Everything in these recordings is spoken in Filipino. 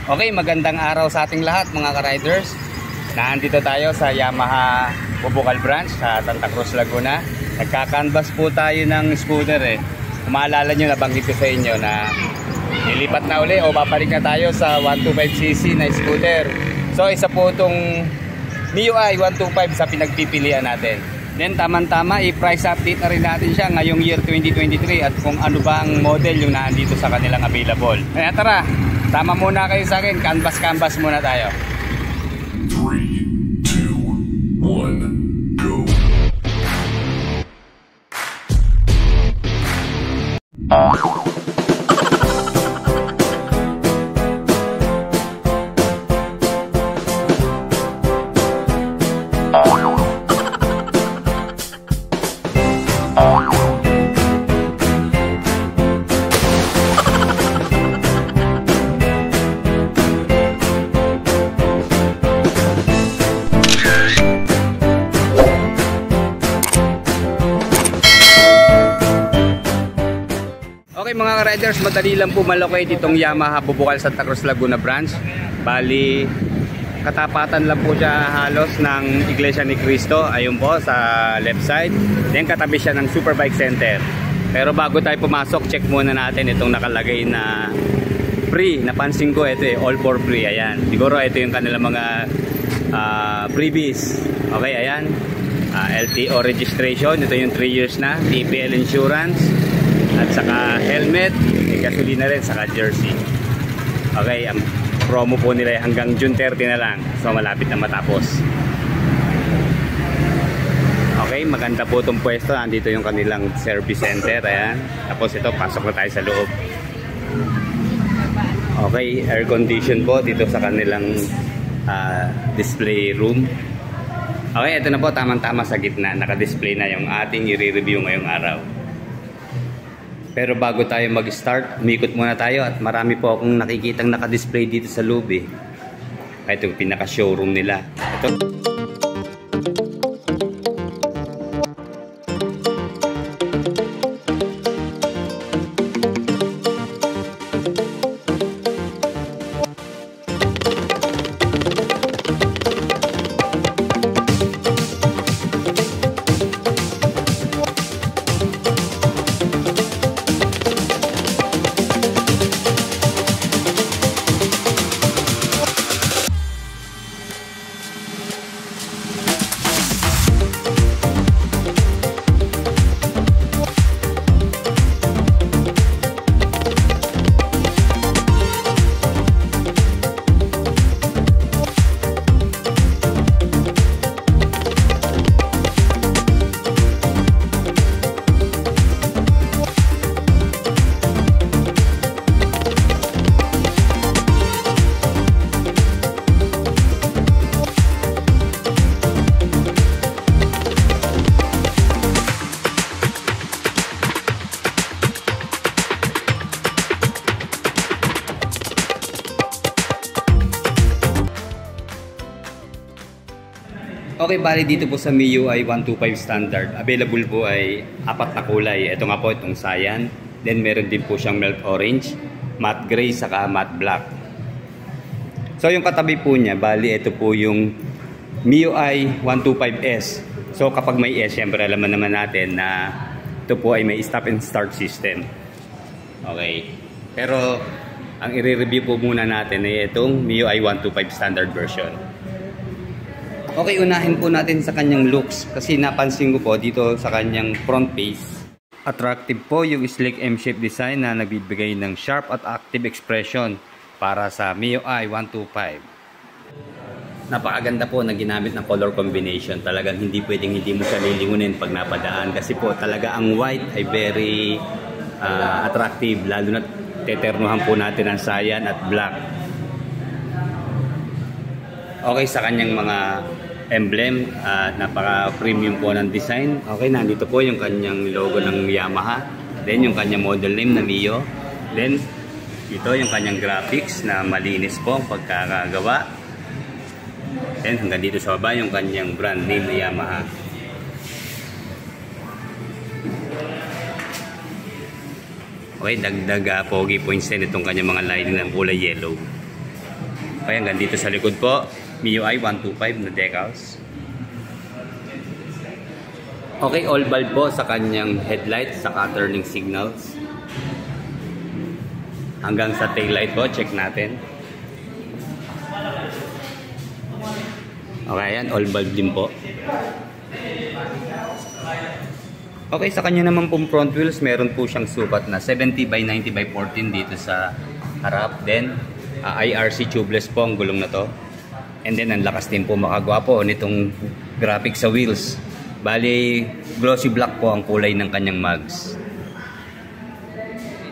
Okay, magandang araw sa ating lahat mga ka-riders. Nandito tayo sa Yamaha Bubukal Branch sa Santa Cruz, Laguna. Nagka-canvas po tayo ng scooter eh. Kung maalala nyo, nabanggit ko sa inyo na nilipat na uli o babalik na tayo sa 125cc na scooter. So isa po itong MIUI 125 sa pinagpipilian natin. Then tamang-tama i-price update na rin natin siya ngayong year 2023 at kung ano ba ang model yung nandito sa kanilang available. Kaya tara, tama muna kayo sa akin, canvas muna tayo. 3, 2, 1, go! Okay mga ka-riders, madali lang po malocate itong Yamaha Bubukal Santa Cruz Laguna Branch. Bali, katapatan lang po siya halos ng Iglesia ni Cristo. Ayun po sa left side. Then katabi siya ng Superbike Center. Pero bago tayo pumasok, check muna natin itong nakalagay na free. Napansin ko ito eh, all for free. Ayan, siguro ito yung kanilang mga freebies. Okay, ayan, LTO registration. Ito yung 3 years na, TPL insurance, at saka helmet, may gasolina rin, saka jersey. Okay, ang promo po nila hanggang June 30 na lang. So malapit na matapos. Okay, maganda po itong pwesto. Nandito yung kanilang service center. Ayan. Tapos ito, pasok na tayo sa loob. Okay, air condition po dito sa kanilang display room. Okay, ito na po, tamang-tama sa gitna. Naka-display na yung ating i-review ngayong araw. Pero bago tayo mag-start, umikot muna tayo at marami po akong nakikitang naka-display dito sa loob eh. Ito yung pinaka-showroom nila. Ito. Okay, bali dito po sa MIUI 125 standard, available po ay 4 na kulay. Ito nga po, itong cyan. Then meron din po siyang milk orange, matte gray, saka matte black. So yung katabi po niya, bali ito po yung MIUI 125S. So kapag may S, syempre alaman naman natin na ito po ay may stop and start system. Okay. Pero ang i-review po muna natin ay itong MIUI 125 standard version. Okay, unahin po natin sa kanyang looks kasi napansin ko po dito sa kanyang front face. Attractive po yung slick M-shape design na nagbibigay ng sharp at active expression para sa MIUI 125. Napakaganda po na ginamit ng color combination. Talagang hindi pwedeng hindi mo siya lilingunin pag napadaan kasi po talaga ang white ay very attractive, lalo na teternuhan po natin ang cyan at black. Okay, sa kanyang mga emblem, napaka-premium po ng design. Okay, nandito po yung kanyang logo ng Yamaha. Then yung kanyang model name na Mio. Then ito yung kanyang graphics na malinis po ang pagkakagawa. Then hanggang dito sa baba yung kanyang brand name na Yamaha. Okay, dagdag pogi points din itong kanyang mga lining ng kulay yellow. Okay, hanggang dito sa likod po, MIUI 125 na decals. Okay, all bulb po sa kanyang headlights, saka turning signals. Hanggang sa taillight po, check natin. Okay, yan, all bulb din po. Okay, sa kanya naman pong front wheels, meron po siyang sukat na 70 by 90 by 14 dito sa harap. Then, IRC tubeless po ang gulong na to. And then, ang lakas din po makagawa po nitong graphic sa wheels. Bali, glossy black po ang kulay ng kanyang mags.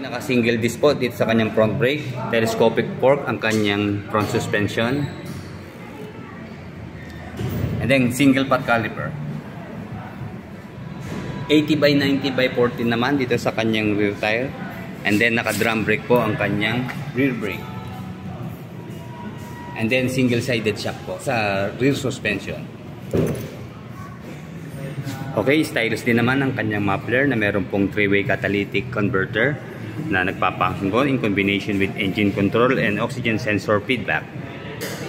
Naka-single disc po dito sa kanyang front brake. Telescopic fork ang kanyang front suspension. And then, single pot caliper. 80 by 90 by 14 naman dito sa kanyang rear tire. And then, naka-drum brake po ang kanyang rear brake. And then, single-sided shock po sa rear suspension. Okay, stylish din naman ang kanyang muffler na meron pong 3-way catalytic converter na nagpapafunction in combination with engine control and oxygen sensor feedback.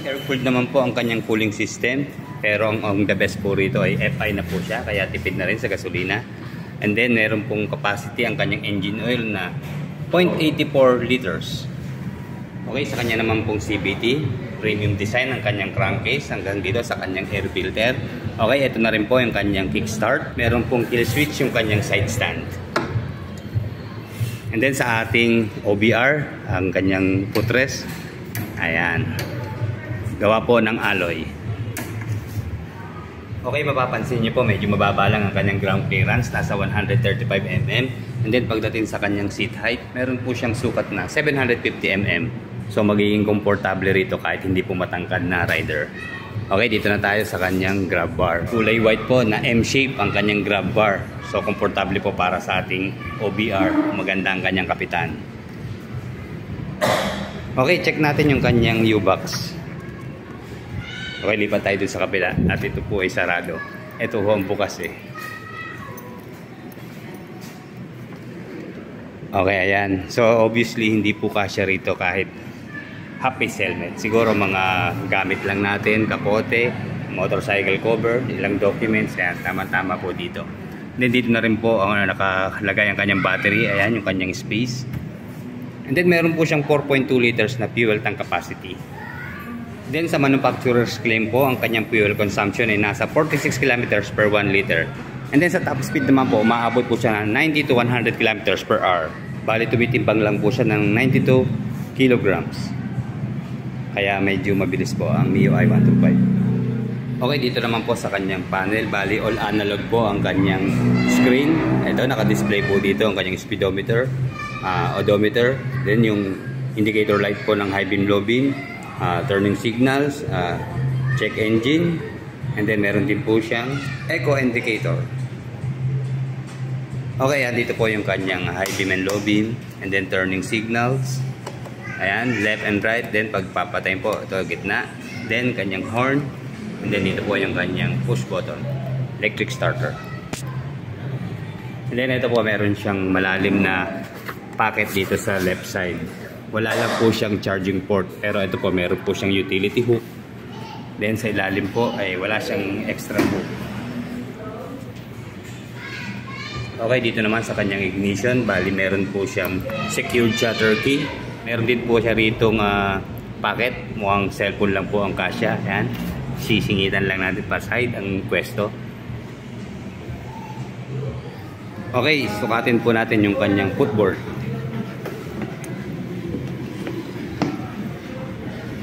Air-cooled naman po ang kanyang cooling system, pero ang the best po rito ay FI na po siya, kaya tipid na rin sa gasolina. And then meron pong capacity ang kanyang engine oil na 0.84 liters. Okay, sa kanya naman pong CVT, premium design ang kanyang crankcase hanggang dito sa kanyang air filter. Okay, ito na rin po yung kanyang kickstart. Meron pong kill switch yung kanyang side stand. And then sa ating OBR, ang kanyang footrest, ayan, gawa po ng alloy. Okay, mapapansin nyo po, medyo mababa lang ang kanyang ground clearance, nasa 135 mm. And then pagdating sa kanyang seat height, meron po siyang sukat na 750 mm. So magiging komportable rito kahit hindi po matangkad na rider. Okay, dito na tayo sa kanyang grab bar. Kulay white po na M-shape ang kanyang grab bar. So komportable po para sa ating OBR. Maganda ang kanyang kapitan. Okay, check natin yung kanyang U-box. Okay, lipat tayo dun sa kabila. At ito po ay sarado. Ito ho ang bukas eh. Okay, ayan. So obviously hindi po kasya rito kahit half-face helmet. Siguro mga gamit lang natin, kapote, motorcycle cover, ilang documents, yan, tama-tama po dito. Then dito na rin po ang nakalagay ang kanyang battery, ayan yung kanyang space. And then meron po siyang 4.2 liters na fuel tank capacity. Then sa manufacturer's claim po, ang kanyang fuel consumption ay nasa 46 kilometers per 1 liter. And then sa top speed naman po, umaabot po siya ng 90 to 100 kilometers per hour. Bali tumitimbang lang po siya ng 92 kilograms. Kaya medyo mabilis po ang MIUI 125. Okay, dito naman po sa kanyang panel, bali all analog po ang kanyang screen. Ito, naka-display po dito ang kanyang speedometer, odometer, then yung indicator light po ng high beam, low beam, turning signals, check engine, and then meron din po siyang echo indicator. Okay, dito po yung kanyang high beam and low beam, and then turning signals. Ayan, left and right, then pagpapatayin po, ito gitna, then kanyang horn, and then dito po yung kanyang push button, electric starter. And then ito po, meron siyang malalim na pocket dito sa left side. Wala lang po siyang charging port, pero ito po, meron po siyang utility hook. Then sa ilalim po, ay wala siyang extra hook. Okay, dito naman sa kanyang ignition, bali meron po siyang secured shutter key. Meron din po siya ritong pocket, mukhang cellphone lang po ang kasya. Ayan, sisingitan lang natin pa side ang pwesto. Okay, sukatin po natin yung kanyang footboard.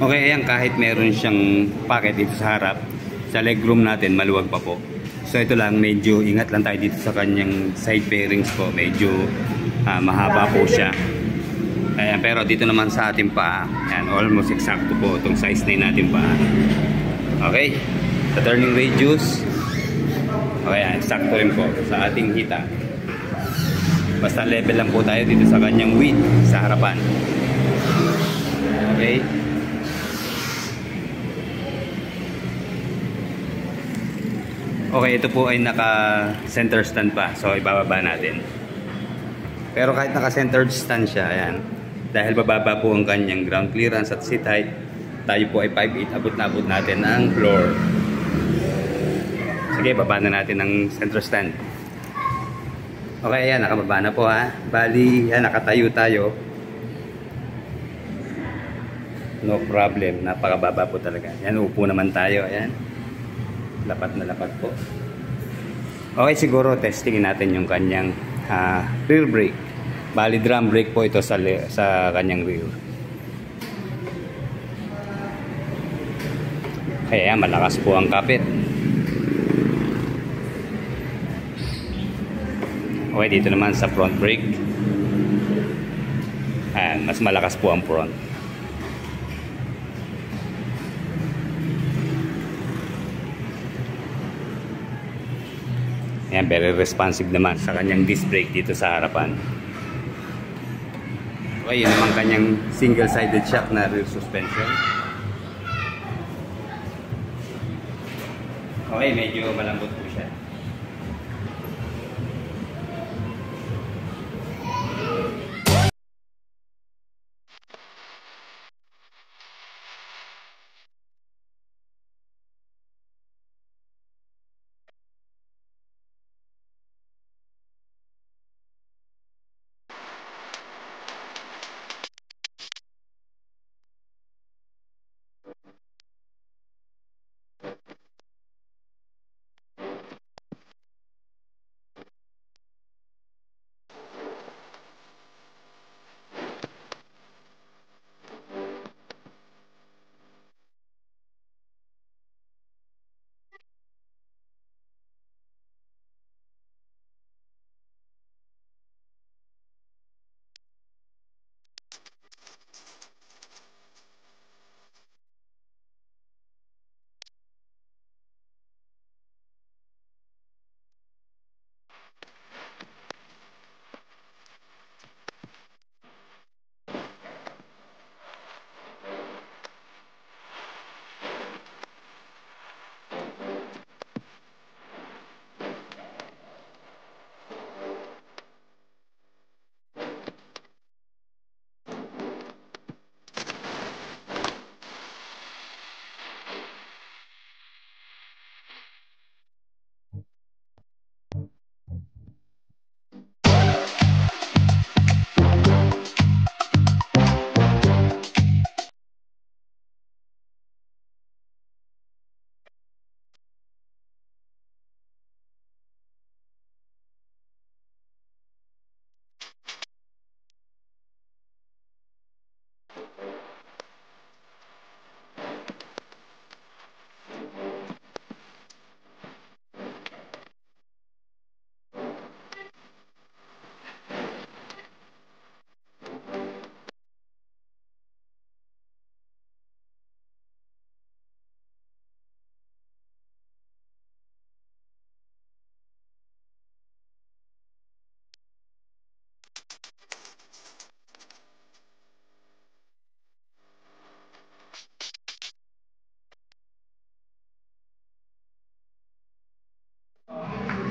Okay, ayan, kahit meron siyang pocket dito sa harap, sa legroom natin maluwag pa po. So ito lang, medyo ingat lang tayo dito sa kanyang side fairings po, medyo mahaba po siya. Ayan, pero dito naman sa ating paa, ayan, almost exacto po itong size na natin paa. Okay, sa turning radius, okay, ayan, exacto rin po sa ating hita. Basta level lang po tayo dito sa kanyang width sa harapan. Okay. Okay, ito po ay naka center stand pa, so ibababa natin. Pero kahit naka center stand siya, ayan, dahil bababa po ang kanyang ground clearance at seat height, tayo po ay 5'8", abot na abot natin ang floor. Sige, baba na natin ang center stand. Okay, yan, nakababa na po ha. Bali, yan, nakatayo tayo. No problem, napakababa po talaga. Yan, upo naman tayo, ayan. Lapat na lapat po. Okay, siguro testingin natin yung kanyang rear brake. Bali, drum brake po ito sa kanyang rear. Kaya malakas po ang kapit. Okay, dito naman sa front brake. Ayan, mas malakas po ang front. Ayan, very responsive naman sa kanyang disc brake dito sa harapan. Okay, yun naman kanyang single-sided shock na rear suspension. Okay, medyo malambot po siya.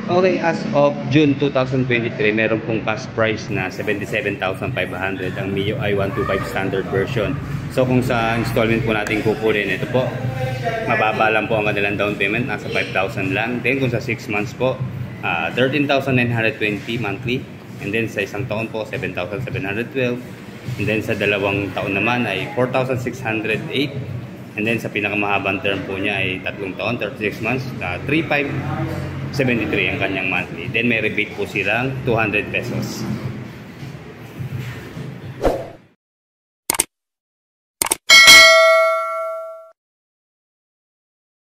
Okay, as of June 2023, meron pong cash price na 77,500 ang MIUI 125 standard version. So kung sa installment po natin kukunin, ito po, mababa lang po ang kanilang down payment, nasa 5,000 lang. Then kung sa 6 months po, 13,920 monthly. And then sa isang taon po, 7,712. And then sa 2 taon naman ay 4,608. And then sa pinakamahabang term po niya ay 3 taon, 36 months, 3,573 ang kanyang monthly. Then may rebate po silang 200 pesos.